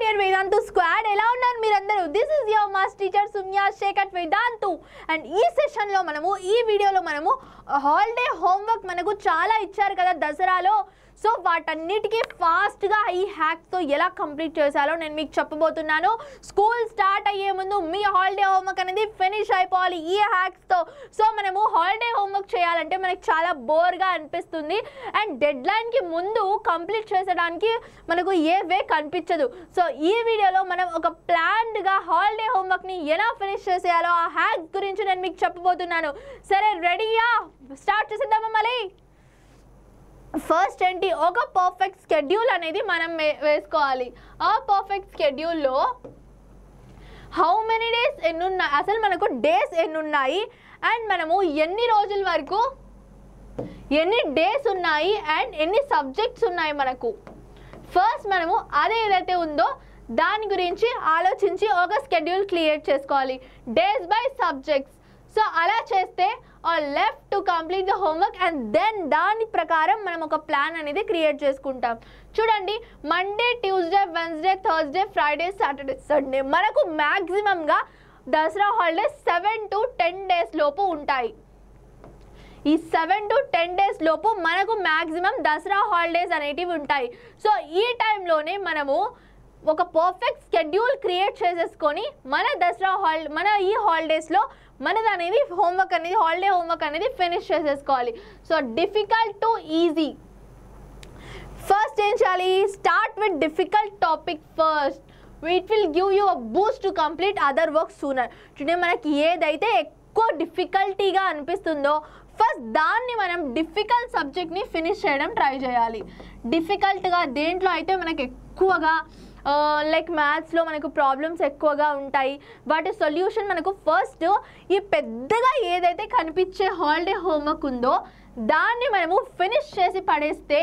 dear Vedantu squad, ఎలా ఉన్నారు మీరందరూ? This is your math teacher Sumya Sheikh at Vedantu and ఈ session లో మనము ఈ వీడియోలో మనము హాలిడే హోంవర్క్ మనకు చాలా ఇచ్చారు కదా దసరాలో. సో వాటన్నిటికీ ఫాస్ట్గా ఈ హ్యాక్స్తో ఎలా కంప్లీట్ చేశాలో నేను మీకు చెప్పబోతున్నాను. స్కూల్ స్టార్ట్ అయ్యే ముందు మీ హాలిడే హోంవర్క్ అనేది ఫినిష్ అయిపోవాలి ఈ హ్యాక్స్తో. సో మనము హాలిడే హోంవర్క్ చేయాలంటే మనకు చాలా బోర్గా అనిపిస్తుంది అండ్ డెడ్ లైన్కి ముందు కంప్లీట్ చేసడానికి మనకు ఏ వే కనిపించదు. సో ఈ వీడియోలో మనం ఒక ప్లాన్డ్గా హాలిడే హోంవర్క్ని ఎలా ఫినిష్ చేసేయాలో ఆ హ్యాక్స్ గురించి నేను మీకు చెప్పబోతున్నాను. సరే రెడీయా? స్టార్ట్ చేసేద్దామా మళ్ళీ? ఫస్ట్ ఏంటి, ఒక పర్ఫెక్ట్ స్కెడ్యూల్ అనేది మనం వేసుకోవాలి. ఆ పర్ఫెక్ట్ స్కెడ్యూల్లో హౌ మెనీ డేస్ ఎన్ని ఉన్నాయి, అసలు మనకు డేస్ ఎన్ని ఉన్నాయి అండ్ మనము ఎన్ని రోజుల వరకు ఎన్ని డేస్ ఉన్నాయి అండ్ ఎన్ని సబ్జెక్ట్స్ ఉన్నాయి మనకు. ఫస్ట్ మనము అదే ఏదైతే ఉందో దాని గురించి ఆలోచించి ఒక స్కెడ్యూల్ క్రియేట్ చేసుకోవాలి, డేస్ బై సబ్జెక్ట్స్. సో అలా చేస్తే left to complete the homework and then దాని ప్రకారం మనం ఒక ప్లాన్ అనేది క్రియేట్ చేసుకుంటాం. చూడండి, Monday, Tuesday, Wednesday, Thursday, Friday, Saturday, Sunday మనకు మ్యాక్సిమంగా దసరా హాలిడేస్ 7 to 10 డేస్ లోపు ఉంటాయి. ఈ 7 to 10 డేస్ లోపు మనకు మ్యాక్సిమం దసరా హాలిడేస్ అనేటివి ఉంటాయి. సో ఈ టైంలోనే మనము ఒక పర్ఫెక్ట్ స్కెడ్యూల్ క్రియేట్ చేసేసుకొని మన ఈ హాలిడేస్లో మనది అనేది హోంవర్క్ అనేది హాలిడే హోంవర్క్ అనేది ఫినిష్ చేసేసుకోవాలి. So difficult to easy. First ఏం చేయాలి, start with difficult topic first. It will give you a Boost to complete other work sooner. Today మనకి ఏదైతే ఎక్కువ డిఫికల్టీగా అనిపిస్తుందో ఫస్ట్ దాన్ని మనం డిఫికల్ట్ సబ్జెక్ట్ని ఫినిష్ చేయడం ట్రై చేయాలి. డిఫికల్ట్గా దేంట్లో అయితే మనకు ఎక్కువగా లైక్ మ్యాథ్స్లో మనకు ప్రాబ్లమ్స్ ఎక్కువగా ఉంటాయి, వాటి సొల్యూషన్ మనకు ఫస్ట్ ఈ పెద్దగా ఏదైతే కనిపించే హాలిడే హోంవర్క్ ఉందో దాన్ని మనము ఫినిష్ చేసి పడేస్తే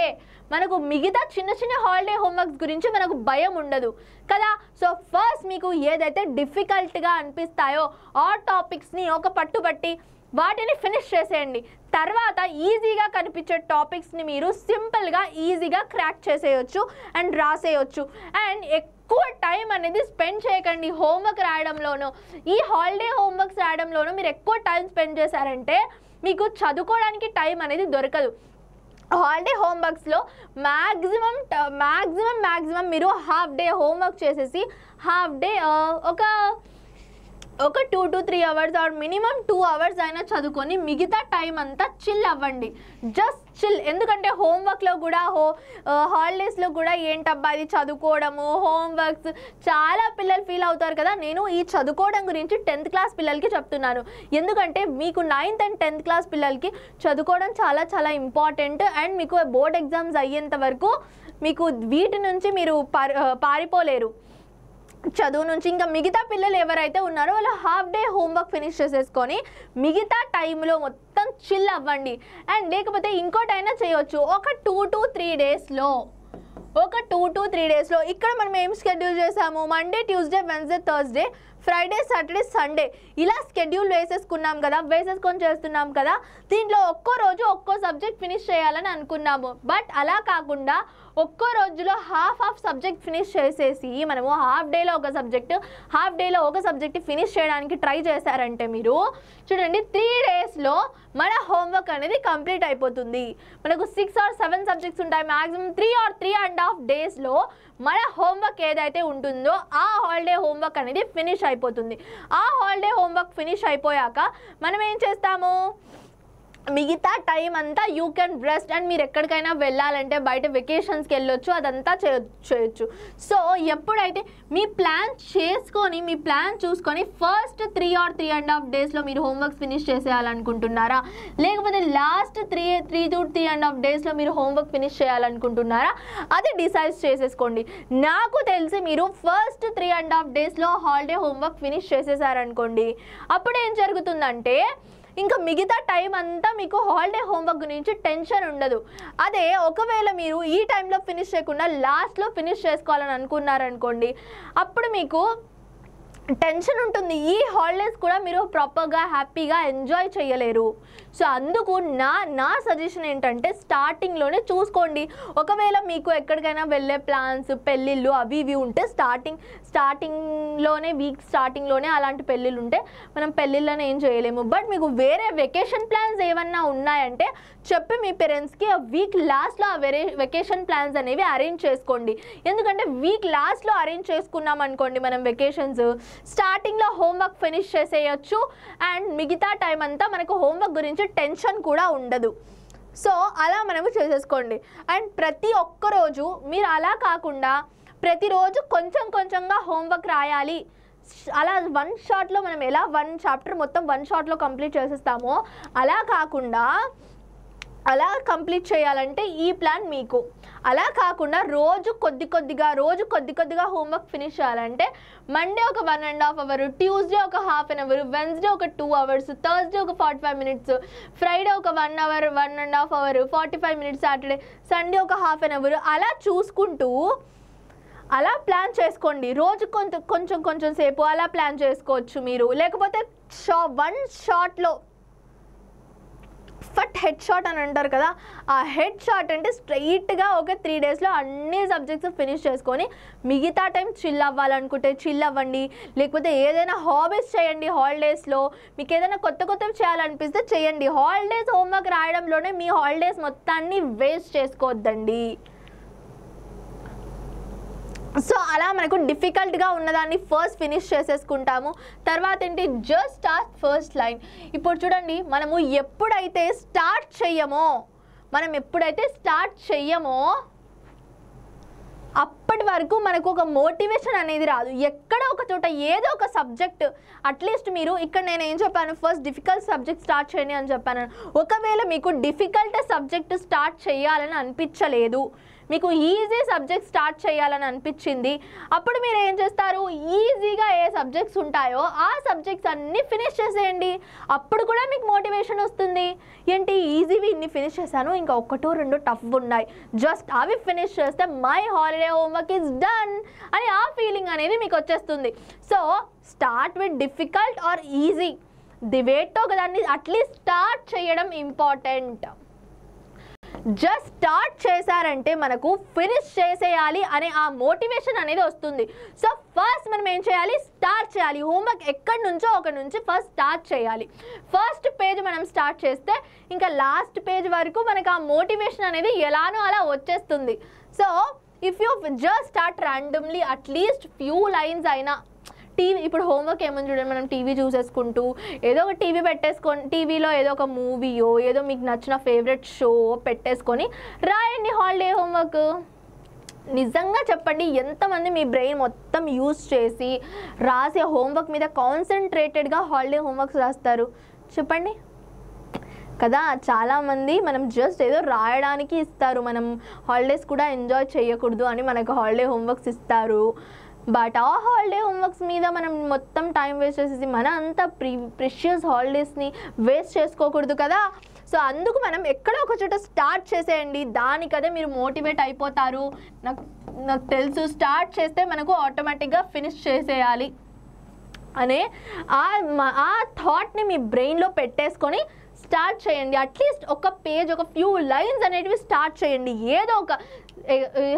మనకు మిగతా చిన్న చిన్న హాలిడే హోంవర్క్స్ గురించి మనకు భయం ఉండదు కదా. సో ఫస్ట్ మీకు ఏదైతే డిఫికల్ట్గా అనిపిస్తాయో ఆ టాపిక్స్ని ఒక పట్టుబట్టి వాటిని ఫినిష్ చేసేయండి. తర్వాత ఈజీగా కనిపించే టాపిక్స్ని మీరు సింపుల్గా ఈజీగా క్రాక్ చేసేయచ్చు అండ్ రాసేయచ్చు. అండ్ ఎక్కువ టైం అనేది స్పెండ్ చేయకండి హోంవర్క్ రాయడంలోనూ. ఈ హాలిడే హోంవర్క్స్ రాయడంలోనూ మీరు ఎక్కువ టైం స్పెండ్ చేశారంటే మీకు చదువుకోవడానికి టైం అనేది దొరకదు. హాలిడే హోంవర్క్స్లో మ్యాక్సిమం మీరు హాఫ్ డే హోంవర్క్ చేసేసి హాఫ్ డే ఒక 2 to 3 hours are minimum 2 hours అయినా చదువుకొని మిగతా టైం అంతా చిల్ అవ్వండి. Just chill. ఎందుకంటే హోంవర్క్లో కూడా హాలిడేస్లో కూడా ఏంటబ్బా ఇది చదువుకోవడము హోంవర్క్స్ చాలా పిల్లలు ఫీల్ అవుతారు కదా. నేను ఈ చదువుకోవడం గురించి 10th క్లాస్ పిల్లలకి చెప్తున్నాను. ఎందుకంటే మీకు 9th and 10th క్లాస్ పిల్లలకి చదువుకోవడం చాలా చాలా ఇంపార్టెంట్. అండ్ మీకు బోర్డ్ ఎగ్జామ్స్ అయ్యేంత వరకు మీకు వీటి నుంచి మీరు పారిపోలేరు చదువు నుంచి. ఇంకా మిగతా పిల్లలు ఎవరైతే ఉన్నారో వాళ్ళు హాఫ్ డే హోంవర్క్ ఫినిష్ చేసేసుకొని మిగతా టైంలో మొత్తం చిల్ అవ్వండి. అండ్ లేకపోతే ఇంకోటైనా చేయొచ్చు, ఒక 2 to 3 డేస్లో ఇక్కడ మనం ఏం షెడ్యూల్ చేసాము, Monday, Tuesday, Wednesday, Thursday, Friday, Saturday, Sunday ఇలా షెడ్యూల్ వేసేసుకొని చేస్తున్నాం కదా. దీంట్లో ఒక్కో రోజు ఒక్కో సబ్జెక్ట్ ఫినిష్ చేయాలని అనుకున్నాము. బట్ అలా కాకుండా ఒక్కో రోజులో హాఫ్ సబ్జెక్ట్ ఫినిష్ చేసేసి మనము హాఫ్ డేలో ఒక సబ్జెక్ట్ ఫినిష్ చేయడానికి ట్రై చేశారంటే మీరు చూడండి 3 డేస్లో మన హోంవర్క్ అనేది కంప్లీట్ అయిపోతుంది. మనకు 6 or 7 సబ్జెక్ట్స్ ఉంటాయి. మ్యాక్సిమం 3 or 3.5 డేస్లో మన హోంవర్క్ ఏదైతే ఉంటుందో ఆ హాలిడే హోంవర్క్ అనేది ఫినిష్ అయిపోతుంది. ఆ హాలిడే హోంవర్క్ ఫినిష్ అయిపోయాక మనం ఏం చేస్తాము, మిగతా టైం అంతా యూ కెన్ రెస్ట్. అండ్ మీరు ఎక్కడికైనా వెళ్ళాలంటే బయట వెకేషన్స్కి వెళ్ళొచ్చు, అదంతా చేయొచ్చు. సో ఎప్పుడైతే మీ ప్లాన్ చూసుకొని ఫస్ట్ 3 or 3.5 డేస్లో మీరు హోంవర్క్ ఫినిష్ చేసేయాలనుకుంటున్నారా, లేకపోతే లాస్ట్ 3 to 3.5 డేస్లో మీరు హోంవర్క్ ఫినిష్ చేయాలనుకుంటున్నారా, అది డిసైడ్ చేసేసుకోండి. నాకు తెలిసి మీరు ఫస్ట్ 3.5 డేస్లో హాలిడే హోంవర్క్ ఫినిష్ చేసేసారనుకోండి, అప్పుడు ఏం జరుగుతుందంటే ఇంకా మిగతా టైం అంతా మీకు హాలిడే హోంవర్క్ గురించి టెన్షన్ ఉండదు. అదే ఒకవేళ మీరు ఈ టైంలో ఫినిష్ చేయకుండా లాస్ట్లో ఫినిష్ చేసుకోవాలని అనుకున్నారనుకోండి, అప్పుడు మీకు టెన్షన్ ఉంటుంది. ఈ హాలిడేస్ కూడా మీరు ప్రాపర్గా హ్యాపీగా ఎంజాయ్ చేయలేరు. సో అందుకు నా సజెషన్ ఏంటంటే స్టార్టింగ్లోనే చూసుకోండి. ఒకవేళ మీకు ఎక్కడికైనా వెళ్ళే ప్లాన్స్, పెళ్ళిళ్ళు అవి ఇవి ఉంటే స్టార్టింగ్లోనే వీక్ స్టార్టింగ్లోనే అలాంటి పెళ్ళిళ్ళు ఉంటే మనం పెళ్ళిళ్ళని ఏం చేయలేము. బట్ మీకు వేరే వెకేషన్ ప్లాన్స్ ఏమన్నా ఉన్నాయంటే చెప్పి మీ పేరెంట్స్కి ఆ వీక్ లాస్ట్లో ఆ వెకేషన్ ప్లాన్స్ అనేవి అరేంజ్ చేసుకోండి. ఎందుకంటే వీక్ లాస్ట్లో అరేంజ్ చేసుకున్నాం అనుకోండి మనం వెకేషన్స్, స్టార్టింగ్లో హోంవర్క్ ఫినిష్ చేసేయచ్చు అండ్ మిగతా టైం అంతా మనకు హోంవర్క్ గురించి టెన్షన్ కూడా ఉండదు. సో అలా మనము చేసేసుకోండి. అండ్ ప్రతి ఒక్క రోజు మీరు అలా కాకుండా ప్రతిరోజు కొంచెం కొంచెంగా హోంవర్క్ రాయాలి. అలా వన్ షాట్లో మనం ఎలా 1 చాప్టర్ మొత్తం 1 షాట్లో కంప్లీట్ చేసేస్తామో అలా కాకుండా అలా కంప్లీట్ చేయాలంటే ఈ ప్లాన్ మీకు. అలా కాకుండా రోజు కొద్ది కొద్దిగా హోంవర్క్ ఫినిష్ చేయాలంటే మండే ఒక 1.5 అవర్, ట్యూస్డే ఒక ½ an hour, వెన్స్డే ఒక 2 hours, థర్స్డే ఒక 45 minutes, ఫ్రైడే ఒక 1 hour 1.5 hour, 45 minutes, Saturday Sunday ఒక ½ an hour, అలా చూసుకుంటూ అలా ప్లాన్ చేసుకోండి. రోజు కొంచెం సేపు అలా ప్లాన్ చేసుకోవచ్చు మీరు. లేకపోతే 1 షాట్లో ఫట్ హెడ్ షాట్ అని అంటారు కదా, ఆ హెడ్ షాట్ అంటే స్ట్రైట్గా ఒక 3 daysలో అన్ని సబ్జెక్ట్స్ ఫినిష్ చేసుకొని మిగతా టైం చిల్ అవ్వాలనుకుంటే చిల్ అవ్వండి. లేకపోతే ఏదైనా హాబీస్ చేయండి. హాలిడేస్లో మీకు ఏదైనా కొత్తవి చేయాలనిపిస్తే చేయండి. హాలిడేస్ హోంవర్క్ రాయడంలోనే మీ హాలిడేస్ మొత్తాన్ని వేస్ట్ చేసుకోవద్దండి. సో అలా మనకు డిఫికల్ట్గా ఉన్నదాన్ని ఫస్ట్ ఫినిష్ చేసేసుకుంటాము. తర్వాత ఏంటి, జస్ట్ స్టార్ట్ ఫస్ట్ లైన్. ఇప్పుడు చూడండి, మనము ఎప్పుడైతే స్టార్ట్ చెయ్యమో అప్పటి వరకు మనకు ఒక మోటివేషన్ అనేది రాదు. ఎక్కడ ఒక చోట ఏదో ఒక సబ్జెక్ట్ అట్లీస్ట్ మీరు ఇక్కడ నేను ఏం చెప్పాను, ఫస్ట్ డిఫికల్ట్ సబ్జెక్ట్ స్టార్ట్ చేయండి అని చెప్పాను. ఒకవేళ మీకు డిఫికల్ట్ సబ్జెక్ట్ స్టార్ట్ చేయాలని అనిపించలేదు, మీకు ఈజీ సబ్జెక్ట్ స్టార్ట్ చేయాలని అనిపించింది, అప్పుడు మీరు ఏం చేస్తారు, ఈజీగా ఏ సబ్జెక్ట్స్ ఉంటాయో ఆ సబ్జెక్ట్స్ అన్నీ ఫినిష్ చేసేయండి. అప్పుడు కూడా మీకు మోటివేషన్ వస్తుంది. ఏంటి, ఈజీవి ఇన్ని ఫినిష్ చేశాను, ఇంకా 1-2 టఫ్ ఉన్నాయి, జస్ట్ అవి ఫినిష్ చేస్తే my holiday homework is done అని ఆ ఫీలింగ్ అనేది మీకు వచ్చేస్తుంది. So start with difficult or easy, డివేట్తో దాన్ని అట్లీస్ట్ స్టార్ట్ చేయడం ఇంపార్టెంట్. జస్ట్ స్టార్ట్ చేశారంటే మనకు ఫినిష్ చేసేయాలి అనే ఆ మోటివేషన్ అనేది వస్తుంది. సో ఫస్ట్ మనం ఏం చేయాలి, స్టార్ట్ చేయాలి. హోంవర్క్ ఎక్కడి నుంచో ఒకటి నుంచి ఫస్ట్ స్టార్ట్ చేయాలి. ఫస్ట్ పేజ్ మనం స్టార్ట్ చేస్తే ఇంకా లాస్ట్ పేజ్ వరకు మనకు ఆ మోటివేషన్ అనేది ఎలానో అలా వచ్చేస్తుంది. So if you just start randomly at least few lines అయినా, ఇప్పుడు హోంవర్క్ ఏమని చూడండి, మనం టీవీ చూసేసుకుంటూ ఏదో ఒక టీవీ పెట్టేసుకొని టీవీలో ఏదో ఒక మూవీయో ఏదో మీకు నచ్చిన ఫేవరెట్ షో పెట్టేసుకొని రాయండి హాలిడే హోంవర్క్. నిజంగా చెప్పండి, ఎంతమంది మీ బ్రెయిన్ మొత్తం యూజ్ చేసి రాసే హోంవర్క్ మీద కాన్సన్ట్రేటెడ్గా హాలిడే హోంవర్క్స్ రాస్తారు చెప్పండి కదా. చాలామంది మనం జస్ట్ ఏదో రాయడానికి ఇస్తారు, మనం హాలిడేస్ కూడా ఎంజాయ్ చేయకూడదు అని మనకు హాలిడే హోంవర్క్స్ ఇస్తారు. బట్ ఆ హాలిడే హోంవర్క్స్ మీద మనం మొత్తం టైం వేస్ట్ చేసేసి మన అంత ప్రెషియస్ హాలిడేస్ని వేస్ట్ చేసుకోకూడదు కదా. సో అందుకు మనం ఎక్కడో ఒక చోట స్టార్ట్ చేసేయండి, దానికదే మీరు మోటివేట్ అయిపోతారు. నాకు తెలుసు, స్టార్ట్ చేస్తే మనకు ఆటోమేటిక్గా ఫినిష్ చేసేయాలి అనే ఆ థాట్ని మీ బ్రెయిన్లో పెట్టేసుకొని స్టార్ట్ చేయండి. అట్లీస్ట్ ఒక పేజ్, ఒక ఫ్యూ లైన్స్ అనేటివి స్టార్ట్ చేయండి. ఏదో ఒక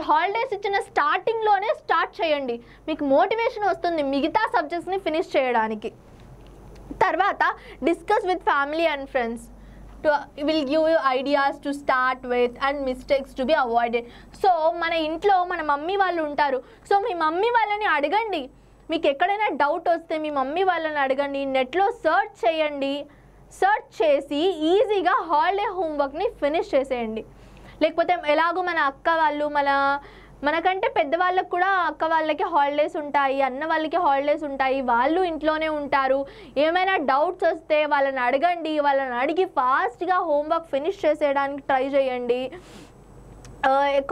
హాలిడేస్ ఇచ్చిన స్టార్టింగ్లోనే స్టార్ట్ చేయండి, మీకు మోటివేషన్ వస్తుంది మిగతా సబ్జెక్ట్స్ని ఫినిష్ చేయడానికి. తర్వాత discuss with family and friends will give you ideas to start with and mistakes to be avoided. So మన ఇంట్లో మన మమ్మీ వాళ్ళు ఉంటారు. సో మీ మమ్మీ వాళ్ళని అడగండి, మీకు ఎక్కడైనా డౌట్ వస్తే మీ మమ్మీ వాళ్ళని అడగండి. నెట్లో సర్చ్ చేయండి, సర్చ్ చేసి ఈజీగా హాలిడే హోంవర్క్ని ఫినిష్ చేసేయండి. లేకపోతే ఎలాగో మన అక్క వాళ్ళు మనకంటే పెద్దవాళ్ళకు కూడా అక్క వాళ్ళకి హాలిడేస్ ఉంటాయి, అన్న వాళ్ళకి హాలిడేస్ ఉంటాయి, వాళ్ళు ఇంట్లోనే ఉంటారు. ఏమైనా డౌట్స్ వస్తే వాళ్ళని అడగండి, వాళ్ళని అడిగి ఫాస్ట్గా హోంవర్క్ ఫినిష్ చేసేయడానికి ట్రై చేయండి.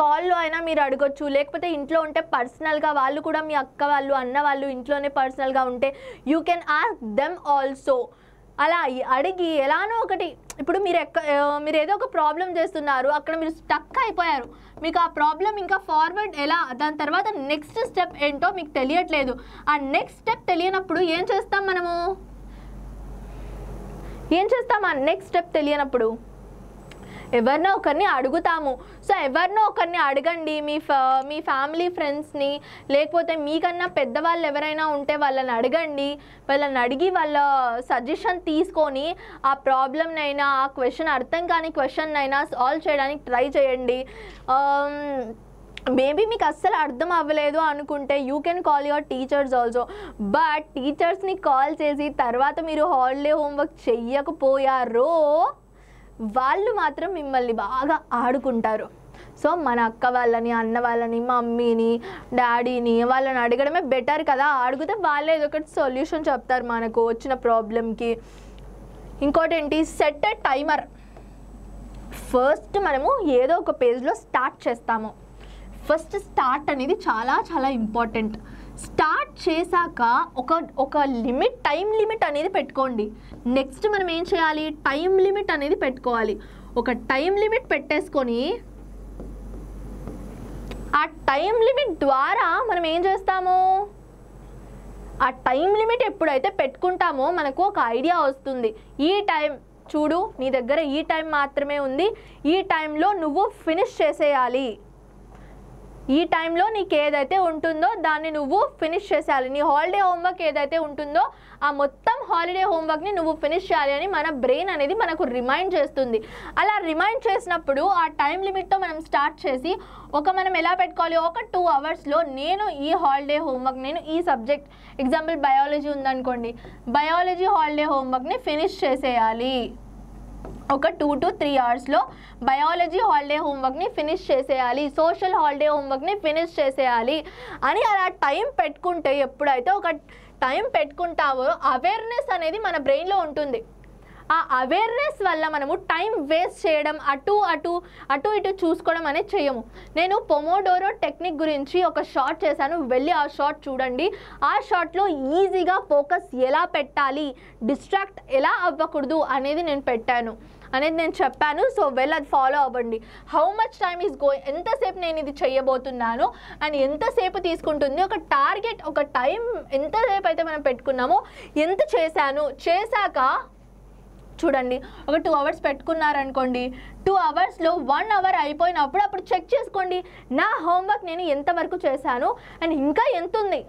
కాల్లో అయినా మీరు అడగొచ్చు, లేకపోతే ఇంట్లో ఉంటే పర్సనల్గా వాళ్ళు కూడా మీ అక్క వాళ్ళు అన్న వాళ్ళు ఇంట్లోనే పర్సనల్గా ఉంటే you can ask them also. అలా అడిగి ఎలానో ఒకటి, ఇప్పుడు మీరు ఏదో ఒక ప్రాబ్లం చేస్తున్నారు, అక్కడ మీరు స్టక్ అయిపోయారు, మీకు ఆ ప్రాబ్లం ఇంకా ఫార్వర్డ్ ఎలా, దాని తర్వాత నెక్స్ట్ స్టెప్ ఏంటో మీకు తెలియట్లేదు. ఆ నెక్స్ట్ స్టెప్ తెలియనప్పుడు ఏం చేస్తాం మనము, ఆ నెక్స్ట్ స్టెప్ తెలియనప్పుడు ఎవరినో ఒకరిని అడుగుతాము. సో ఎవరినో ఒకరిని అడగండి, మీ ఫ్యామిలీ ఫ్రెండ్స్ని, లేకపోతే మీకన్నా పెద్దవాళ్ళు ఎవరైనా ఉంటే వాళ్ళని అడగండి. వాళ్ళని అడిగి వాళ్ళ సజెషన్ తీసుకొని ఆ ప్రాబ్లమ్నైనా, ఆ క్వశ్చన్ అర్థం కాని క్వశ్చన్ అయినా సాల్వ్ చేయడానికి ట్రై చేయండి. మేబీ మీకు అస్సలు అర్థం అవ్వలేదు అనుకుంటే you can call your teachers also. But టీచర్స్ని కాల్ చేసి తర్వాత మీరు హాలిడే హోంవర్క్ చెయ్యకపోయారో వాళ్ళు మాత్రం మిమ్మల్ని బాగా ఆడుకుంటారు. సో మన అక్క వాళ్ళని, అన్న వాళ్ళని, మమ్మీని, డాడీని వాళ్ళని అడగడమే బెటర్ కదా. అడిగితే వాళ్ళే ఏదో ఒకటి సొల్యూషన్ చెప్తారు మనకు వచ్చిన ప్రాబ్లమ్కి. ఇంకోటి ఏంటి, సెట్ ఎ టైమర్. ఫస్ట్ మనము ఏదో ఒక పేజ్లో స్టార్ట్ చేస్తాము. ఫస్ట్ స్టార్ట్ అనేది చాలా చాలా ఇంపార్టెంట్. స్టార్ట్ చేశాక ఒక లిమిట్, టైం లిమిట్ అనేది పెట్టుకోండి. నెక్స్ట్ మనం ఏం చేయాలి, టైం లిమిట్ అనేది పెట్టుకోవాలి. ఒక టైం లిమిట్ పెట్టేసుకొని ఆ టైం లిమిట్ ద్వారా మనం ఏం చేస్తాము, ఆ టైం లిమిట్ ఎప్పుడైతే పెట్టుకుంటామో మనకు ఒక ఐడియా వస్తుంది. ఈ టైం చూడు, నీ దగ్గర ఈ టైం మాత్రమే ఉంది, ఈ టైంలో నువ్వు ఫినిష్ చేసేయాలి. ఈ టైంలో నీకు ఏదైతే ఉంటుందో దాన్ని నువ్వు ఫినిష్ చేసేయాలి. నీ హాలిడే హోంవర్క్ ఏదైతే ఉంటుందో ఆ మొత్తం హాలిడే హోంవర్క్ని నువ్వు ఫినిష్ చేయాలి అని మన బ్రెయిన్ అనేది మనకు రిమైండ్ చేస్తుంది. అలా రిమైండ్ చేసినప్పుడు ఆ టైం లిమిట్తో మనం స్టార్ట్ చేసి మనం ఎలా పెట్టుకోవాలి, ఒక 2 అవర్స్లో నేను ఈ హాలిడే హోంవర్క్, నేను ఈ సబ్జెక్ట్, ఎగ్జాంపుల్ బయాలజీ ఉందనుకోండి, బయాలజీ హాలిడే హోంవర్క్ని ఫినిష్ చేసేయాలి. ఒక 2 to 3 అవర్స్లో బయాలజీ హాలిడే హోంవర్క్ని ఫినిష్ చేసేయాలి, సోషల్ హాలిడే హోంవర్క్ని ఫినిష్ చేసేయాలి అని అలా టైం పెట్టుకుంటే, ఎప్పుడైతే ఒక టైం పెట్టుకుంటావో అవేర్నెస్ అనేది మన బ్రెయిన్లో ఉంటుంది. ఆ అవేర్నెస్ వల్ల మనము టైం వేస్ట్ చేయడం, అటు ఇటు చూసుకోవడం అనేది చేయము. నేను పొమోడోరో టెక్నిక్ గురించి ఒక షార్ట్ చేశాను, వెళ్ళి ఆ షార్ట్ చూడండి. ఆ షార్ట్లో ఈజీగా ఫోకస్ ఎలా పెట్టాలి, డిస్ట్రాక్ట్ ఎలా అవ్వకూడదు అనేది నేను చెప్పాను. సో అది ఫాలో అవ్వండి. How much time is going, ఎంతసేపు నేను ఇది చేయబోతున్నాను అండ్ ఎంతసేపు తీసుకుంటుంది, ఒక టార్గెట్, ఒక టైం ఎంతసేపు అయితే మనం పెట్టుకున్నామో ఎంత చేశాక చూడండి. ఒక 2 అవర్స్ పెట్టుకున్నారనుకోండి, 2 అవర్స్లో 1 అవర్ అయిపోయినప్పుడు అప్పుడు చెక్ చేసుకోండి, నా హోంవర్క్ నేను ఎంతవరకు చేశాను అండ్ ఇంకా ఎంత ఉంది.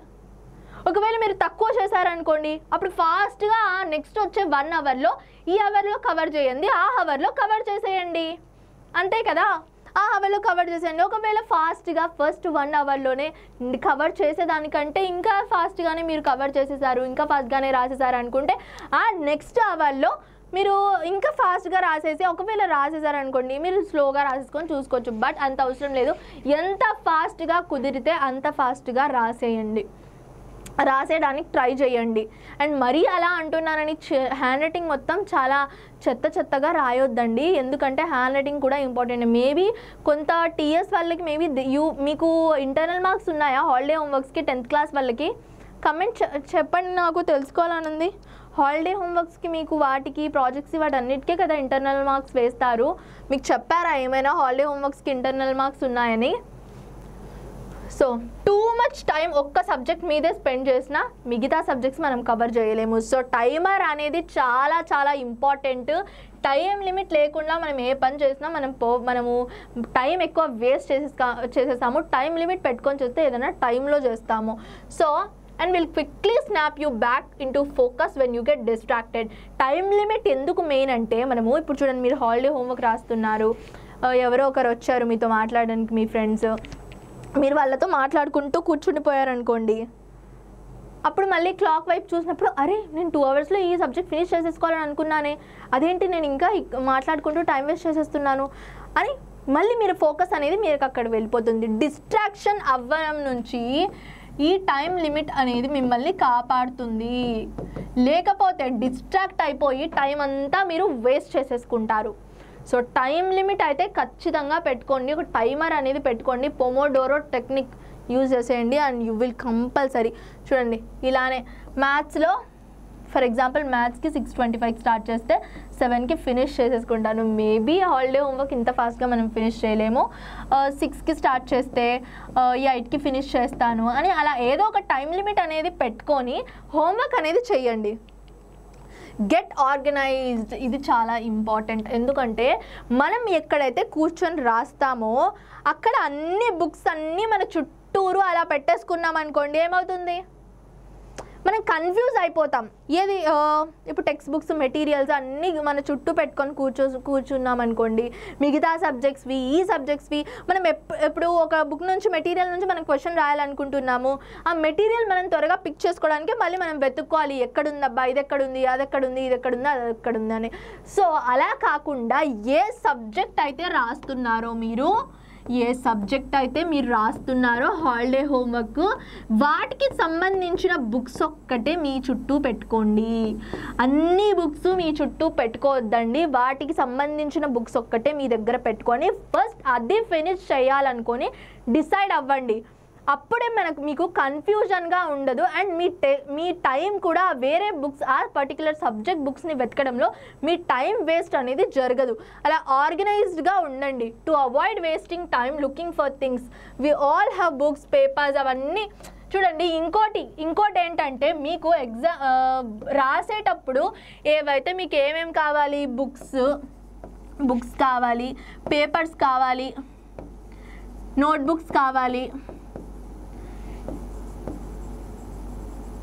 ఒకవేళ మీరు తక్కువ చేశారనుకోండి, అప్పుడు ఫాస్ట్గా నెక్స్ట్ వచ్చే 1 అవర్లో ఈ అవర్లో కవర్ చేయండి, ఆ అవర్లో కవర్ చేసేయండి. అంతే కదా, ఆ అవర్లో కవర్ చేసేయండి. ఒకవేళ ఫాస్ట్గా ఫస్ట్ 1 అవర్లోనే కవర్ చేసేదానికంటే ఇంకా ఫాస్ట్గానే మీరు కవర్ చేసేసారు, ఇంకా ఫాస్ట్గానే రాసేసారు అనుకుంటే ఆ నెక్స్ట్ అవర్లో మీరు ఇంకా ఫాస్ట్గా రాసేసి, ఒకవేళ రాసేసారనుకోండి మీరు స్లోగా రాసేసుకొని చూసుకోవచ్చు. బట్ అంత అవసరం లేదు, ఎంత ఫాస్ట్గా కుదిరితే అంత ఫాస్ట్గా రాసేయడానికి ట్రై చేయండి. అండ్ మరీ అలా అంటున్నానని హ్యాండ్ రైటింగ్ మొత్తం చాలా చెత్తగా రాయొద్దండి, ఎందుకంటే హ్యాండ్ రైటింగ్ కూడా ఇంపార్టెంట్. మేబీ కొంత టీఎస్ వాళ్ళకి మేబీ మీకు ఇంటర్నల్ మార్క్స్ ఉన్నాయా హాలిడే హోంవర్క్స్కి, 10th క్లాస్ వాళ్ళకి? కమెంట్ చెప్పండి, నాకు తెలుసుకోవాలని ఉంది. హాలిడే హోంవర్క్స్కి మీకు వాటికి ప్రాజెక్ట్స్ వాటన్నిటికే కదా ఇంటర్నల్ మార్క్స్ వేస్తారు. మీకు చెప్పారా ఏమైనా హాలిడే హోంవర్క్స్కి ఇంటర్నల్ మార్క్స్ ఉన్నాయని? సో టూ మచ్ టైం ఒక్క సబ్జెక్ట్ మీదే స్పెండ్ చేసినా మిగతా సబ్జెక్ట్స్ మనం కవర్ చేయలేము. సో టైమర్ అనేది చాలా చాలా ఇంపార్టెంట్. టైం లిమిట్ లేకుండా మనం ఏ పని చేసినా మనము టైం ఎక్కువ వేస్ట్ చేసేస్తాము. టైం లిమిట్ పెట్టుకొని చేస్తే ఏదైనా టైంలో చేస్తాము. So and will quickly snap you back into focus when you get distracted. Time limit ఎందుకు మెయిన్ అంటే, మనము ఇప్పుడు చూడండి, మీరు హాలిడే హోంవర్క్ రాస్తున్నారు, ఎవరో ఒకరు వచ్చారు మీతో మాట్లాడడానికి, మీ ఫ్రెండ్స్, మీరు వాళ్ళతో మాట్లాడుకుంటూ కూర్చుండిపోయారనుకోండి, అప్పుడు మళ్ళీ క్లాక్ వైపు చూసినప్పుడు అరే నేను 2 అవర్స్లో ఈ సబ్జెక్ట్ ఫినిష్ చేసేసుకోవాలని అనుకున్నానే, అదేంటి నేను ఇంకా మాట్లాడుకుంటూ టైం వేస్ట్ చేసేస్తున్నాను అని మళ్ళీ మీరు ఫోకస్ అనేది మీకు అక్కడ వెళ్ళిపోతుంది. డిస్ట్రాక్షన్ అవ్వడం నుంచి ఈ టైం లిమిట్ అనేది మిమ్మల్ని కాపాడుతుంది. లేకపోతే డిస్ట్రాక్ట్ అయిపోయి టైం అంతా మీరు వేస్ట్ చేసేసుకుంటారు. సో టైం లిమిట్ అయితే ఖచ్చితంగా పెట్టుకోండి, ఒక టైమర్ అనేది పెట్టుకోండి. పొమోడోరో టెక్నిక్ యూజ్ చేసేయండి అండ్ యూ విల్ కంపల్సరీ. చూడండి, ఇలానే మ్యాథ్స్లో ఫర్ ఎగ్జాంపుల్ మ్యాథ్స్కి 6:25కి స్టార్ట్ చేస్తే 7కి ఫినిష్ చేసేసుకుంటాను. మేబీ హాలిడే హోంవర్క్ ఇంత ఫాస్ట్గా మనం ఫినిష్ చేయలేము. 6కి స్టార్ట్ చేస్తే 8కి ఫినిష్ చేస్తాను అని అలా ఏదో ఒక టైం లిమిట్ అనేది పెట్టుకొని హోంవర్క్ అనేది చెయ్యండి. గెట్ ఆర్గనైజ్డ్, ఇది చాలా ఇంపార్టెంట్. ఎందుకంటే మనం ఎక్కడైతే కూర్చొని రాస్తామో అక్కడ అన్ని బుక్స్ అన్నీ మన చుట్టూరు అలా పెట్టేసుకున్నాం అనుకోండి, ఏమవుతుంది, మనం కన్ఫ్యూజ్ అయిపోతాం. ఏది ఇప్పుడు టెక్స్ట్ బుక్స్ మెటీరియల్స్ అన్నీ మన చుట్టూ పెట్టుకొని కూర్చున్నాం అనుకోండి, మిగతా సబ్జెక్ట్స్వి ఈ సబ్జెక్ట్స్వి మనం ఎప్పుడు ఒక బుక్ నుంచి మెటీరియల్ నుంచి మనం క్వశ్చన్ రాయాలనుకుంటున్నాము, ఆ మెటీరియల్ మనం త్వరగా పిక్ చేసుకోవడానికి మళ్ళీ మనం వెతుక్కోవాలి, ఎక్కడుందబ్బా, ఇది ఎక్కడుంది, అది ఎక్కడుంది, ఇది ఎక్కడుంది, అది ఎక్కడుంది అని. సో అలా కాకుండా ఏ సబ్జెక్ట్ అయితే రాస్తున్నారో మీరు, ఏ సబ్జెక్ట్ అయితే మీరు రాస్తున్నారో హాలిడే హోంవర్క్, వాటికి సంబంధించిన బుక్స్ ఒక్కటే మీ చుట్టూ పెట్టుకోండి. అన్ని బుక్స్ మీ చుట్టూ పెట్టుకోవద్దండి, వాటికి సంబంధించిన బుక్స్ ఒక్కటే మీ దగ్గర పెట్టుకొని ఫస్ట్ అది ఫినిష్ చేయాలనుకొని డిసైడ్ అవ్వండి. అప్పుడే మీకు కన్ఫ్యూజన్గా ఉండదు అండ్ మీ టైం కూడా వేరే బుక్స్ ఆ పర్టికులర్ సబ్జెక్ట్ బుక్స్ని వెతకడంలో మీ టైం వేస్ట్ అనేది జరగదు. అలా ఆర్గనైజ్డ్గా ఉండండి to avoid wasting time looking for things. We all have books, papers అవన్నీ. చూడండి, ఇంకోటి ఏంటంటే మీకు రాసేటప్పుడు ఏవైతే మీకు ఏమేమి కావాలి, బుక్స్ కావాలి, పేపర్స్ కావాలి, నోట్బుక్స్ కావాలి,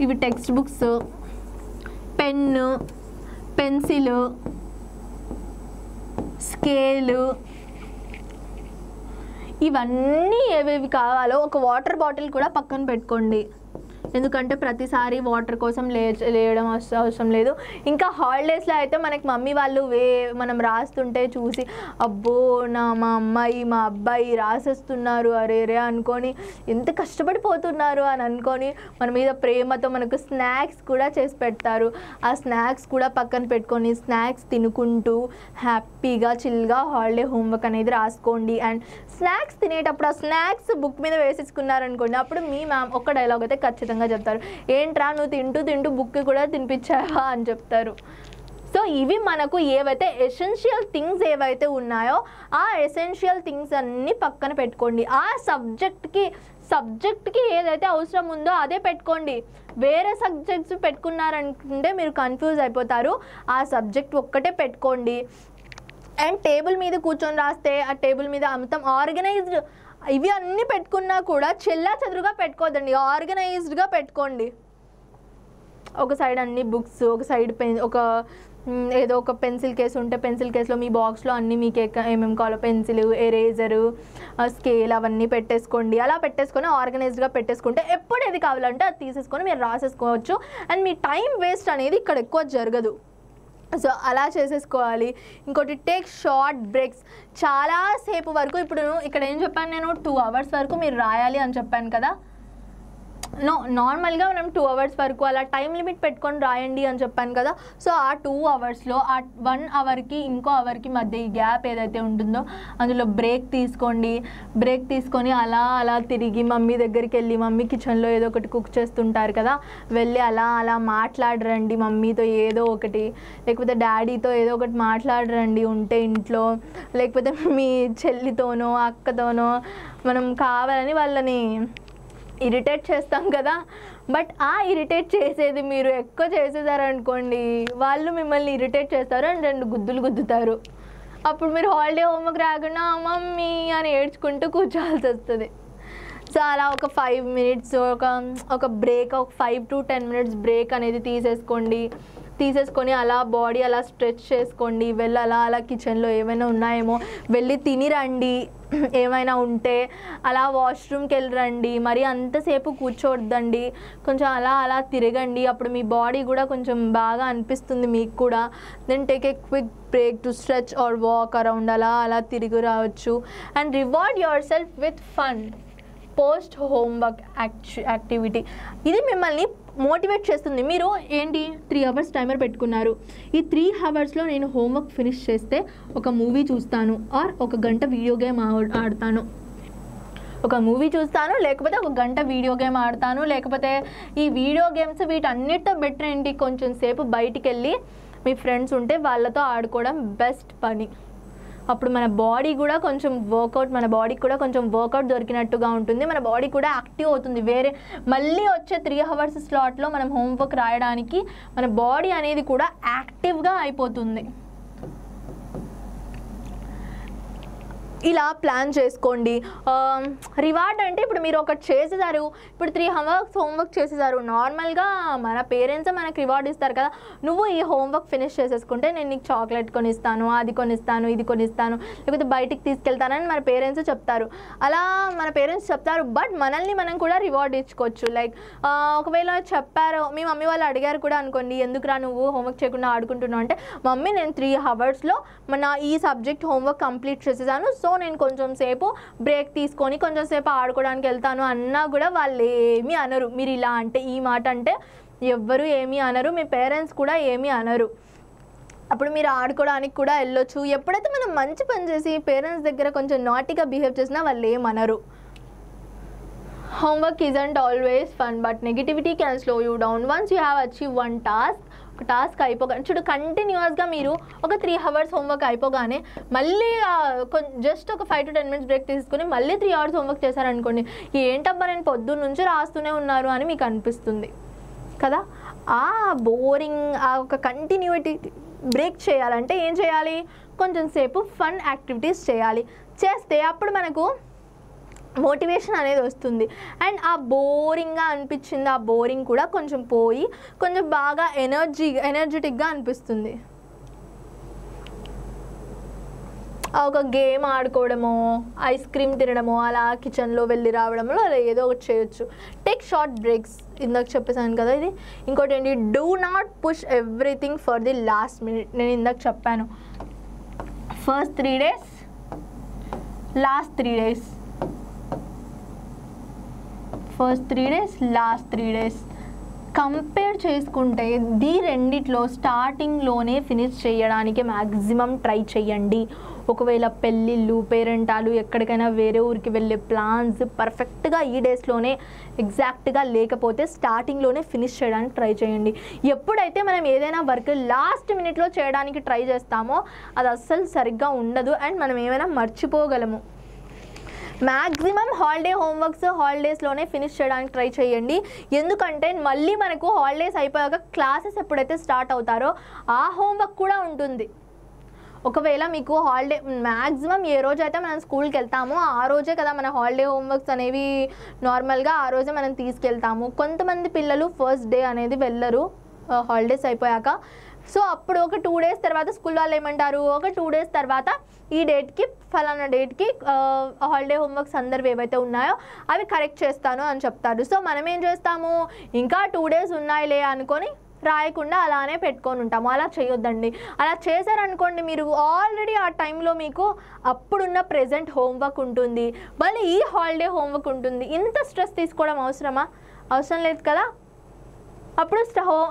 ఇవి text books, pen, pencil, scale, ఇవన్నీ ఏవేవి కావాలో ఒక వాటర్ బాటిల్ కూడా పక్కన పెట్టుకోండి. ఎందుకంటే ప్రతిసారి వాటర్ కోసం లేయడం అవసరం లేదు. ఇంకా హాలిడేస్లో అయితే మనకి మమ్మీ వాళ్ళు మనం రాస్తుంటే చూసి అబ్బో మా అమ్మాయి మా అబ్బాయి రాసేస్తున్నారు అరే అనుకొని ఎంత కష్టపడిపోతున్నారు అని అనుకొని మన మీద ప్రేమతో మనకు స్నాక్స్ కూడా చేసి పెడతారు. ఆ స్నాక్స్ కూడా పక్కన పెట్టుకొని స్నాక్స్ తినుకుంటూ హ్యాపీగా చిల్గా హాలిడే హోంవర్క్ అనేది రాసుకోండి. అండ్ స్నాక్స్ తినేటప్పుడు ఆ స్నాక్స్ బుక్ మీద వేసేసుకున్నారనుకోండి, అప్పుడు మీ మ్యామ్ ఒక డైలాగ్ అయితే ఖచ్చితంగా చెప్తారు, ఏంట్రా నువ్వు తింటూ బుక్ కూడా తినిపించావా అని చెప్తారు. సో ఇవి మనకు ఏవైతే ఎసెన్షియల్ థింగ్స్ ఏవైతే ఉన్నాయో ఆ ఎసెన్షియల్ థింగ్స్ అన్నీ పక్కన పెట్టుకోండి. ఆ సబ్జెక్ట్కి ఏదైతే అవసరం ఉందో అదే పెట్టుకోండి. వేరే సబ్జెక్ట్స్ పెట్టుకున్నారంటే మీరు కన్ఫ్యూజ్ అయిపోతారు. ఆ సబ్జెక్ట్ ఒక్కటే పెట్టుకోండి. అండ్ టేబుల్ మీద కూర్చొని రాస్తే ఆ టేబుల్ మీద మొత్తం ఆర్గనైజ్డ్, ఇవి అన్నీ పెట్టుకున్నా కూడా చెల్లాచెదురుగా పెట్టుకోవద్దండి, ఆర్గనైజ్డ్గా పెట్టుకోండి. ఒక సైడ్ అన్ని బుక్స్, ఒక సైడ్ ఏదో ఒక పెన్సిల్ కేసు ఉంటే పెన్సిల్ కేసులో మీ బాక్స్లో అన్నీ మీకు ఏమేమి కావాలో పెన్సిల్, ఎరేజరు, స్కేల్ అవన్నీ పెట్టేసుకోండి. అలా పెట్టేసుకొని ఆర్గనైజ్డ్గా పెట్టేసుకుంటే ఎప్పుడు ఏది కావాలంటే అది తీసేసుకొని మీరు రాసేసుకోవచ్చు. అండ్ మీ టైం వేస్ట్ అనేది ఇక్కడ ఎక్కువ జరగదు. సో అలా చేసేసుకోవాలి. ఇంకోటి టేక్ షార్ట్ బ్రేక్స్. చాలాసేపు వరకు ఇప్పుడు ఇక్కడ ఏం చెప్పాను నేను, 2 hours వరకు మీరు రాయాలి అని చెప్పాను కదా. నార్మల్గా మనం 2 hours వరకు అలా టైం లిమిట్ పెట్టుకొని రాయండి అని చెప్పాను కదా. సో ఆ 2 hours ఆ 1 hourకి ఇంకో అవర్కి మధ్య ఈ గ్యాప్ ఏదైతే ఉంటుందో అందులో బ్రేక్ తీసుకోండి. బ్రేక్ తీసుకొని అలా తిరిగి మమ్మీ దగ్గరికి వెళ్ళి, మమ్మీ కిచెన్లో ఏదో ఒకటి కుక్ చేస్తుంటారు కదా, వెళ్ళి అలా మాట్లాడరండి మమ్మీతో ఏదో ఒకటి, లేకపోతే డాడీతో ఏదో ఒకటి మాట్లాడరండి ఉంటే ఇంట్లో, లేకపోతే మీ చెల్లితోనో అక్కతోనో మనం కావాలని వాళ్ళని ఇరిటేట్ చేస్తాం కదా. బట్ ఆ ఇరిటేట్ చేసేది మీరు ఎక్కువ చేసేసారనుకోండి, వాళ్ళు మిమ్మల్ని ఇరిటేట్ చేస్తారు అండ్ 2 గుద్దులు గుద్దుతారు. అప్పుడు మీరు హాలిడే హోంవర్క్ రాకుండా మమ్మీ అని ఏడ్చుకుంటూ కూర్చోవాల్సి వస్తుంది. సో అలా ఒక 5 minutes ఒక బ్రేక్, ఒక 5 to 10 minutes బ్రేక్ అనేది తీసేసుకొని అలా బాడీ అలా స్ట్రెచ్ చేసుకోండి. వెళ్ళి అలా కిచెన్లో ఏమైనా ఉన్నాయేమో వెళ్ళి తిని రండి, ఏమైనా ఉంటే అలా వాష్రూమ్కి వెళ్ళి రండి. మరి అంతసేపు కూర్చోవద్దండి, కొంచెం అలా తిరగండి. అప్పుడు మీ బాడీ కూడా కొంచెం బాగా అనిపిస్తుంది మీకు కూడా. Then take a quick break to stretch or walk around, అలా తిరిగి రావచ్చు. And reward yourself with fun post homework activity. ఇది మిమ్మల్ని మోటివేట్ చేస్తుంది. మీరు ఏంటి 3 hours టైమర్ పెట్టుకున్నారు, ఈ 3 hours నేను హోంవర్క్ ఫినిష్ చేస్తే ఒక మూవీ చూస్తాను ఆర్ 1 గంట వీడియో గేమ్ ఆడతాను. ఒక మూవీ చూస్తాను, లేకపోతే ఒక గంట వీడియో గేమ్ ఆడతాను, లేకపోతే ఈ వీడియో గేమ్స్ వీటన్నిటితో బెటర్ ఏంటి, కొంచెం సేపు బయటికి వెళ్ళి మీ ఫ్రెండ్స్ ఉంటే వాళ్ళతో ఆడుకోవడం బెస్ట్ పని. అప్పుడు మన బాడీ కూడా కొంచెం వర్కౌట్, మన బాడీకి కూడా కొంచెం వర్కౌట్ దొరికినట్టుగా ఉంటుంది, మన బాడీ కూడా యాక్టివ్ అవుతుంది. వేరే మళ్ళీ వచ్చే 3 hours స్లాట్లో మనం హోంవర్క్ రాయడానికి మన బాడీ అనేది కూడా యాక్టివ్గా అయిపోతుంది. ఇలా ప్లాన్ చేసుకోండి. రివార్డ్ అంటే ఇప్పుడు మీరు ఒకటి చేసేసారు, ఇప్పుడు 3 hours హోంవర్క్ చేసేసారు. నార్మల్గా మన పేరెంట్స్ మనకు రివార్డ్ ఇస్తారు కదా, నువ్వు ఈ హోంవర్క్ ఫినిష్ చేసేసుకుంటే నేను నీకు చాక్లెట్ కొనిస్తాను, అది కొనిస్తాను, ఇది కొనిస్తాను, లేకపోతే బయటికి తీసుకెళ్తానని మన పేరెంట్స్ చెప్తారు. అలా మన పేరెంట్స్ చెప్తారు, బట్ మనల్ని మనం కూడా రివార్డ్ ఇచ్చుకోవచ్చు. లైక్ ఒకవేళ చెప్పారు, మీ మమ్మీ వాళ్ళు అడిగారు కూడా అనుకోండి, ఎందుకురా నువ్వు హోంవర్క్ చేయకుండా ఆడుకుంటున్నావు అంటే, మమ్మీ నేను 3 hours మన ఈ సబ్జెక్ట్ హోంవర్క్ కంప్లీట్ చేసేసాను, సో నేను కొంచెం సేపు బ్రేక్ తీసుకొని కొంచెం సేపు ఆడుకోవడానికి వెళ్తాను అన్నా కూడా వాళ్ళు ఏమీ అనరు. మీరు ఇలా అంటే, ఈ మాట అంటే ఎవ్వరు ఏమీ అనరు, మీ పేరెంట్స్ కూడా ఏమీ అనరు. అప్పుడు మీరు ఆడుకోవడానికి కూడా వెళ్ళొచ్చు. ఎప్పుడైతే మనం మంచి పని చేసి పేరెంట్స్ దగ్గర కొంచెం నాటీగా బిహేవ్ చేసినా వాళ్ళు ఏమనరు. Homework isn't always fun, but negativity can slow you down. Once you have achieved one task, ఒక టాస్క్ అయిపోగానే చూడు, కంటిన్యూస్గా మీరు ఒక 3 hours హోంవర్క్ అయిపోగానే మళ్ళీ జస్ట్ ఒక 5 to 10 minutes బ్రేక్ తీసుకుని మళ్ళీ 3 hours హోంవర్క్ చేశారనుకోండి, ఏంటబ్బా నేను పొద్దున్న నుంచి రాస్తూనే ఉన్నారు అని మీకు అనిపిస్తుంది కదా. ఆ బోరింగ్, ఆ ఒక కంటిన్యూటీ బ్రేక్ చేయాలంటే ఏం చేయాలి, కొంచెం సేపు ఫన్ యాక్టివిటీస్ చేస్తే అప్పుడు మనకు మోటివేషన్ అనేది వస్తుంది. అండ్ ఆ బోరింగ్గా అనిపించింది, ఆ బోరింగ్ కూడా కొంచెం పోయి కొంచెం బాగా ఎనర్జెటిక్గా అనిపిస్తుంది. ఒక గేమ్ ఆడుకోవడమో, ఐస్ క్రీమ్ తినడమో, అలా కిచెన్లో వెళ్ళి రావడంలో అలా ఏదో ఒకటి చేయొచ్చు. టేక్ షార్ట్ బ్రేక్స్, ఇందాక చెప్పేసాను కదా ఇది. ఇంకోటి ఏంటి, do not push everything for the last minute. నేను ఇందాక చెప్పాను, first 3 days, last 3 days, first 3 days, last 3 days compare చేసుకుంటే దీ రెండిట్లో స్టార్టింగ్లోనే ఫినిష్ చేయడానికి మ్యాక్సిమం ట్రై చేయండి. ఒకవేళ పెళ్ళిళ్ళు, పేరెంటాలు, ఎక్కడికైనా వేరే ఊరికి వెళ్ళే ప్లాన్స్ పర్ఫెక్ట్గా ఈ డేస్లోనే ఎగ్జాక్ట్గా లేకపోతే స్టార్టింగ్లోనే ఫినిష్ చేయడానికి ట్రై చేయండి. ఎప్పుడైతే మనం ఏదైనా వర్క్ లాస్ట్ మినిట్లో చేయడానికి ట్రై చేస్తామో అది అస్సలు సరిగ్గా ఉండదు అండ్ మనం ఏమైనా మర్చిపోగలము. మ్యాక్సిమం హాలిడే హోంవర్క్స్ హాలిడేస్లోనే ఫినిష్ చేయడానికి ట్రై చేయండి. ఎందుకంటే మళ్ళీ మనకు హాలిడేస్ అయిపోయాక క్లాసెస్ ఎప్పుడైతే స్టార్ట్ అవుతారో ఆ హోంవర్క్ కూడా ఉంటుంది. ఒకవేళ మీకు హాలిడే మ్యాక్సిమం ఏ రోజైతే మనం స్కూల్కి వెళ్తామో ఆ రోజే కదా మన హాలిడే హోంవర్క్స్ అనేవి నార్మల్గా ఆ రోజే మనం తీసుకెళ్తాము. కొంతమంది పిల్లలు ఫస్ట్ డే అనేది వెళ్ళరు హాలిడేస్ అయిపోయాక. సో అప్పుడు ఒక 2 days తర్వాత స్కూల్ వాళ్ళు ఏమంటారు, ఒక 2 days తర్వాత ఈ డేట్కి ఫలానా డేట్కి హాలిడే హోంవర్క్స్ అందరివి ఏవైతే ఉన్నాయో అవి కరెక్ట్ చేస్తాను అని చెప్తారు. సో మనం ఏం చేస్తాము, ఇంకా 2 days ఉన్నాయిలే అనుకొని రాయకుండా అలానే పెట్టుకొని ఉంటాము. అలా చేయొద్దండి. అలా చేశారనుకోండి, మీరు ఆల్రెడీ ఆ టైంలో మీకు అప్పుడున్న ప్రెజెంట్ హోంవర్క్ ఉంటుంది, మళ్ళీ ఈ హాలిడే హోంవర్క్ ఉంటుంది. ఇంత స్ట్రెస్ తీసుకోవడం అవసరమా? అవసరం లేదు కదా. అప్పుడు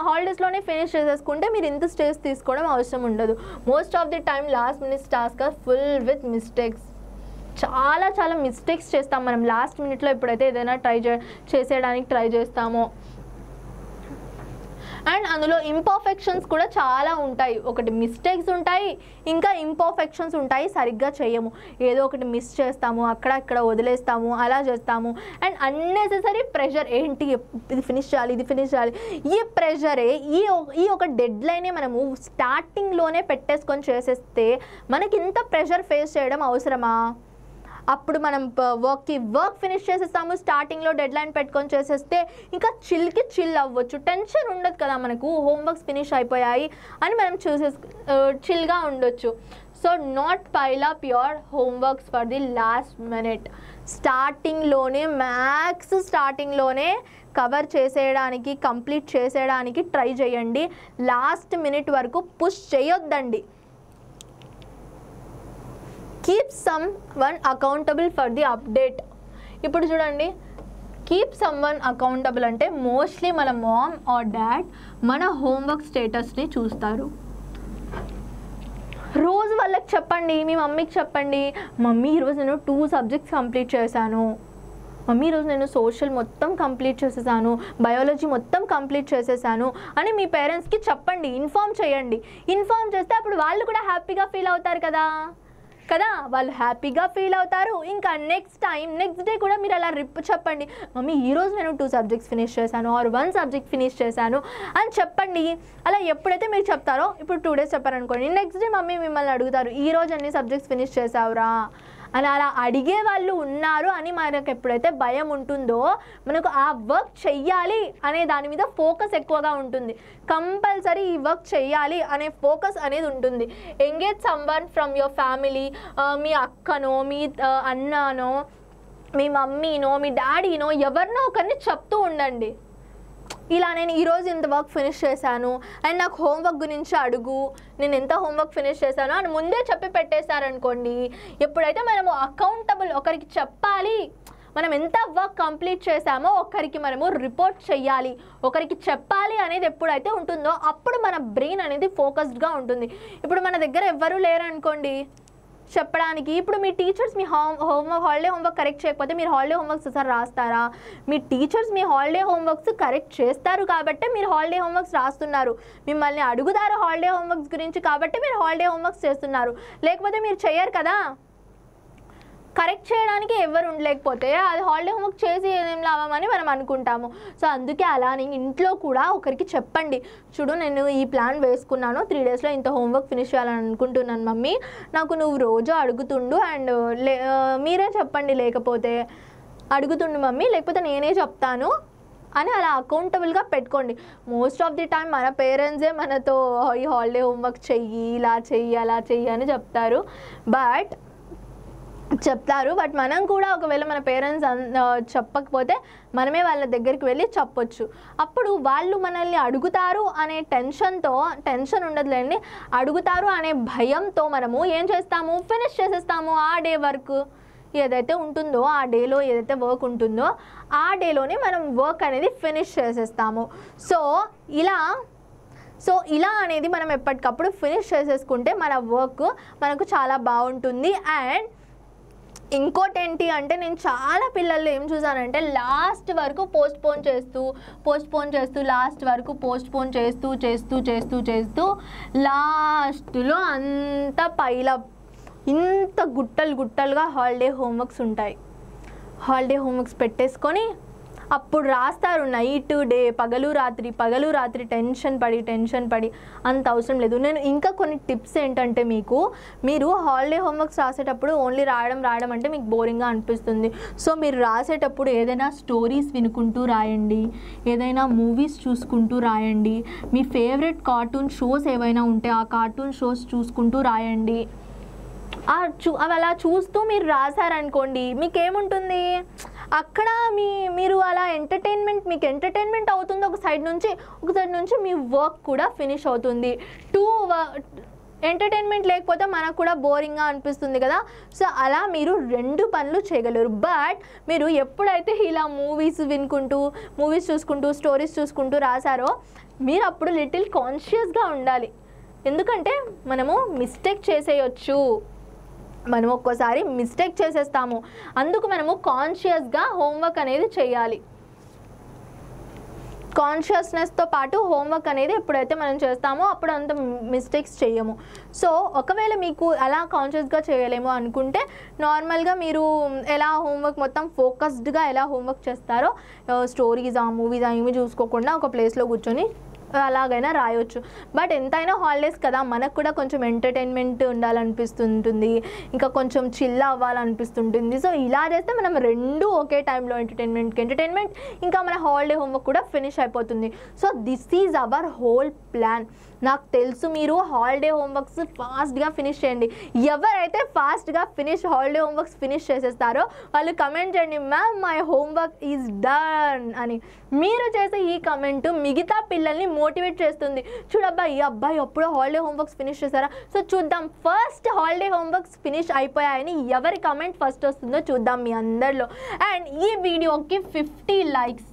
హాలిడేస్లోనే ఫినిష్ చేసేసుకుంటే మీరు ఇంత స్ట్రెస్ తీసుకోవడం అవసరం ఉండదు. Most of the time last minute task are full with mistakes. చాలా మిస్టేక్స్ చేస్తాం మనం లాస్ట్ మినిట్లో ఎప్పుడైతే ఏదైనా చేసేయడానికి ట్రై చేస్తామో. అండ్ అందులో ఇంపర్ఫెక్షన్స్ కూడా చాలా ఉంటాయి. ఒకటి మిస్టేక్స్ ఉంటాయి, ఇంకా ఇంపర్ఫెక్షన్స్ ఉంటాయి, సరిగ్గా చేయము, ఏదో ఒకటి మిస్ చేస్తాము, అక్కడ వదిలేస్తాము, అలా చేస్తాము. అండ్ అన్నెసెసరీ ప్రెషర్, ఏంటి ఇది ఫినిష్ చేయాలి, ఇది ఫినిష్ చేయాలి, ఈ ప్రెషరే, ఈ ఒక డెడ్ లైనే మనము స్టార్టింగ్లోనే పెట్టేసుకొని చేసేస్తే మనకి ఇంత ప్రెషర్ ఫేస్ చేయడం అవసరమా? అప్పుడు మనం వర్క్ ఫినిష్ చేసేస్తాము, స్టార్టింగ్లో డెడ్ లైన్ పెట్టుకొని చేసేస్తే ఇంకా చిల్ అవ్వచ్చు, టెన్షన్ ఉండదు కదా మనకు, హోంవర్క్స్ ఫినిష్ అయిపోయాయి అని మనం చిల్గా ఉండొచ్చు. So not pile up your homeworks for the last minute. స్టార్టింగ్లోనే కవర్ చేసేయడానికి, కంప్లీట్ చేసేయడానికి ట్రై చేయండి. లాస్ట్ మినిట్ వరకు పుష్ చేయొద్దండి. Keep some one accountable for the update. ఇప్పుడు చూడండి, కీప్ సమ్ వన్ అకౌంటబుల్ అంటే మోస్ట్లీ మన మామ్ ఆర్ డాడ్ మన homework స్టేటస్ని చూస్తారు. రోజు వాళ్ళకి చెప్పండి, మీ మమ్మీకి చెప్పండి, మమ్మీ ఈరోజు నేను 2 subjects కంప్లీట్ చేశాను, మమ్మీ ఈరోజు నేను సోషల్ మొత్తం కంప్లీట్ చేసేసాను, బయాలజీ మొత్తం కంప్లీట్ చేసేసాను అని మీ పేరెంట్స్కి చెప్పండి, ఇన్ఫామ్ చేయండి. ఇన్ఫామ్ చేస్తే అప్పుడు వాళ్ళు కూడా హ్యాపీగా ఫీల్ అవుతారు కదా, వాళ్ళు హ్యాపీగా ఫీల్ అవుతారు. ఇంకా నెక్స్ట్ డే కూడా మీరు అలా చెప్పండి, మమ్మీ ఈరోజు నేను 2 సబ్జెక్ట్స్ ఫినిష్ చేశాను ఆర్ 1 సబ్జెక్ట్ ఫినిష్ చేశాను అని చెప్పండి. అలా ఎప్పుడైతే మీరు చెప్తారో, ఇప్పుడు 2 డేస్ చెప్పారనుకోండి, నెక్స్ట్ డే మమ్మీ మిమ్మల్ని అడుగుతారు ఈరోజు ఎన్ని సబ్జెక్ట్స్ ఫినిష్ చేసావురా అని. అలా అడిగే వాళ్ళు ఉన్నారు అని మనకు ఎప్పుడైతే భయం ఉంటుందో, మనకు ఆ వర్క్ చెయ్యాలి అనే దాని మీద ఫోకస్ ఎక్కువగా ఉంటుంది. కంపల్సరీ ఈ వర్క్ చెయ్యాలి అనే ఫోకస్ అనేది ఉంటుంది. Engage someone from your family, మీ అక్కనో, మీ అన్ననో, మీ మమ్మీనో, మీ డాడీనో, ఎవరినో ఒకరిని చెప్తూ ఉండండి, ఇలా నేను ఈరోజు ఇంత వర్క్ ఫినిష్ చేశాను అండ్ నాకు హోంవర్క్ గురించి అడుగు, నేను ఎంత హోంవర్క్ ఫినిష్ చేశాను అని ముందే చెప్పి పెట్టేశారనుకోండి. ఎప్పుడైతే మనము అకౌంటబుల్, ఒకరికి చెప్పాలి మనం ఎంత వర్క్ కంప్లీట్ చేశామో ఒకరికి మనము రిపోర్ట్ చేయాలి, ఒకరికి చెప్పాలి అనేది ఎప్పుడైతే ఉంటుందో అప్పుడు మన బ్రెయిన్ అనేది ఫోకస్డ్గా ఉంటుంది. ఇప్పుడు మన దగ్గర ఎవ్వరూ లేరనుకోండి చెప్పడానికి, ఇప్పుడు మీ టీచర్స్ మీ హాలిడే హోంవర్క్ కరెక్ట్ చేయకపోతే మీరు హాలిడే హోంవర్క్స్ ఒకసారి రాస్తారా? మీ టీచర్స్ మీ హాలిడే హోంవర్క్స్ కరెక్ట్ చేస్తారు కాబట్టి మీరు హాలిడే హోంవర్క్స్ రాస్తున్నారు, మిమ్మల్ని అడుగుతారు హాలిడే హోంవర్క్స్ గురించి కాబట్టి మీరు హాలిడే హోంవర్క్స్ చేస్తున్నారు, లేకపోతే మీరు చేయరు కదా. కరెక్ట్ చేయడానికి ఎవరు ఉండలేకపోతే అది హాలిడే హోంవర్క్ చేసి ఏదేం లాభమని మనం అనుకుంటాము. సో అందుకే అలానే ఇంట్లో కూడా ఒకరికి చెప్పండి, చూడు నేను ఈ ప్లాన్ వేసుకున్నాను, 3 డేస్లో ఇంత హోంవర్క్ ఫినిష్ చేయాలని అనుకుంటున్నాను మమ్మీ, నాకు నువ్వు రోజు అడుగుతుండు అండ్ మీరే చెప్పండి, లేకపోతే అడుగుతుండు మమ్మీ, లేకపోతే నేనే చెప్తాను అని అలా అకౌంటబుల్గా పెట్టుకోండి. మోస్ట్ ఆఫ్ ది టైం మన పేరెంట్సే మనతో ఈ హాలిడే హోంవర్క్ చెయ్యి, ఇలా చెయ్యి, అలా చెయ్యి అని చెప్తారు. బట్ మనం కూడా ఒకవేళ మన పేరెంట్స్ చెప్పకపోతే మనమే వాళ్ళ దగ్గరికి వెళ్ళి చెప్పొచ్చు. అప్పుడు వాళ్ళు మనల్ని అడుగుతారు అనే టెన్షన్ ఉండదులేండి, అడుగుతారు అనే భయంతో మనము ఏం చేస్తాము, ఫినిష్ చేసేస్తాము. ఆ డే వర్క్ ఏదైతే ఉంటుందో, ఆ డేలో ఏదైతే వర్క్ ఉంటుందో ఆ డేలోనే మనం వర్క్ అనేది ఫినిష్ చేసేస్తాము. సో ఇలా అనేది మనం ఎప్పటికప్పుడు ఫినిష్ చేసేసుకుంటే మన వర్క్ మనకు చాలా బాగుంటుంది. అండ్ ఇంకోటి ఏంటి అంటే, నేను చాలా పిల్లలు ఏం చూసానంటే లాస్ట్ వరకు పోస్ట్పోన్ చేస్తూ లాస్ట్ వరకు పోస్ట్పోన్ చేస్తూ లాస్ట్లో అంత పైలప్, ఇంత గుట్టలుగా హాలిడే హోంవర్క్స్ ఉంటాయి. హాలిడే హోంవర్క్స్ పెట్టేసుకొని అప్పుడు రాస్తారు నైట్ డే, పగలు రాత్రి టెన్షన్ పడి అంత అవసరం లేదు. నేను ఇంకా కొన్ని టిప్స్ ఏంటంటే, మీరు హాలిడే హోంవర్క్స్ రాసేటప్పుడు ఓన్లీ రాయడం అంటే మీకు బోరింగ్గా అనిపిస్తుంది. సో మీరు రాసేటప్పుడు ఏదైనా స్టోరీస్ వినుకుంటూ రాయండి, ఏదైనా మూవీస్ చూసుకుంటూ రాయండి, మీ ఫేవరెట్ కార్టూన్ షోస్ ఏవైనా ఉంటే ఆ కార్టూన్ షోస్ చూసుకుంటూ రాయండి. అవి అలా చూస్తూ మీరు రాశారనుకోండి, మీకేముంటుంది అక్కడ మీరు అలా మీకు ఎంటర్టైన్మెంట్ అవుతుంది ఒక సైడ్ నుంచి మీ వర్క్ కూడా ఫినిష్ అవుతుంది. ఎంటర్టైన్మెంట్ లేకపోతే మనకు కూడా బోరింగ్గా అనిపిస్తుంది కదా. సో అలా మీరు 2 పనులు చేయగలరు. బట్ మీరు ఎప్పుడైతే ఇలా మూవీస్ చూసుకుంటూ స్టోరీస్ చూసుకుంటూ రాశారో మీరు అప్పుడు లిటిల్ కాన్షియస్గా ఉండాలి. ఎందుకంటే మనము మిస్టేక్ చేసేయచ్చు, మనం ఒక్కోసారి మిస్టేక్ చేసేస్తాము. అందుకు మనము కాన్షియస్గా హోంవర్క్ అనేది చేయాలి. కాన్షియస్నెస్తో పాటు హోంవర్క్ అనేది ఎప్పుడైతే మనం చేస్తామో అప్పుడు అంత మిస్టేక్స్ చేయము. సో ఒకవేళ మీకు అలా కాన్షియస్గా చేయలేమో అనుకుంటే నార్మల్గా మీరు ఎలా హోంవర్క్ మొత్తం ఫోకస్డ్గా ఎలా హోంవర్క్ చేస్తారో, స్టోరీసా మూవీసా ఏమి చూసుకోకుండా ఒక ప్లేస్లో కూర్చొని అలాగైనా రాయొచ్చు. బట్ ఎంతైనా హాలిడేస్ కదా, మనకు కూడా కొంచెం ఎంటర్టైన్మెంట్ ఉండాలనిపిస్తుంటుంది, ఇంకా కొంచెం చిల్ అవ్వాలనిపిస్తుంటుంది. సో ఇలా చేస్తే మనం 2 ఒకే టైంలో ఎంటర్టైన్మెంట్ ఇంకా మన హాలిడే హోంవర్క్ కూడా ఫినిష్ అయిపోతుంది. So this is our whole plan. నాకు తెలుసు మీరు హాలిడే హోంవర్క్స్ ఫాస్ట్గా ఫినిష్ చేయండి. ఎవరైతే ఫాస్ట్గా హాలిడే హోంవర్క్స్ ఫినిష్ చేసేస్తారో వాళ్ళు కమెంట్ చేయండి, ma'am my homework is done అని. మీరు చేసే ఈ కమెంట్ మిగతా పిల్లల్ని మోటివేట్ చేస్తుంది. చూడబ్బా ఈ అబ్బాయి ఎప్పుడో హాలిడే హోంవర్క్స్ ఫినిష్ చేశారా, సో చూద్దాం ఫస్ట్ హాలిడే హోంవర్క్స్ ఫినిష్ అయిపోయాయని ఎవరి కమెంట్ ఫస్ట్ వస్తుందో చూద్దాం మీ అందరిలో. అండ్ ఈ వీడియోకి 50 likes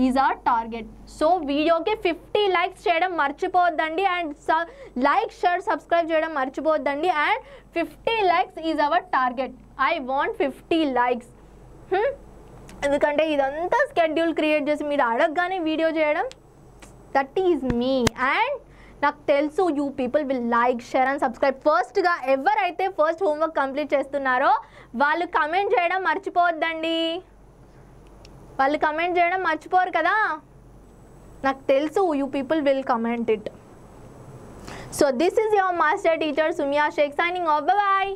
is our target. So వీడియోకి 50 likes చేయడం మర్చిపోవద్దండి. అండ్ లైక్ షేర్ సబ్స్క్రైబ్ చేయడం మర్చిపోవద్దండి. And 50 likes is our target. I want 50 likes. ఎందుకంటే ఇదంతా స్కెడ్యూల్ క్రియేట్ చేసి మీరు అడగగానే వీడియో చేయడం, దట్ ఈజ్ మీ. అండ్ నాకు తెలుసు you people will like, share and subscribe. ఫస్ట్గా ఎవరైతే ఫస్ట్ హోంవర్క్ కంప్లీట్ చేస్తున్నారో వాళ్ళు కమెంట్ చేయడం మర్చిపోవద్దండి. వాళ్ళు కమెంట్ చేయడం మర్చిపోరు కదా, నాకు తెలుసు you people will comment it. So this is your master teacher Sumya Shaik signing off. Bye bye.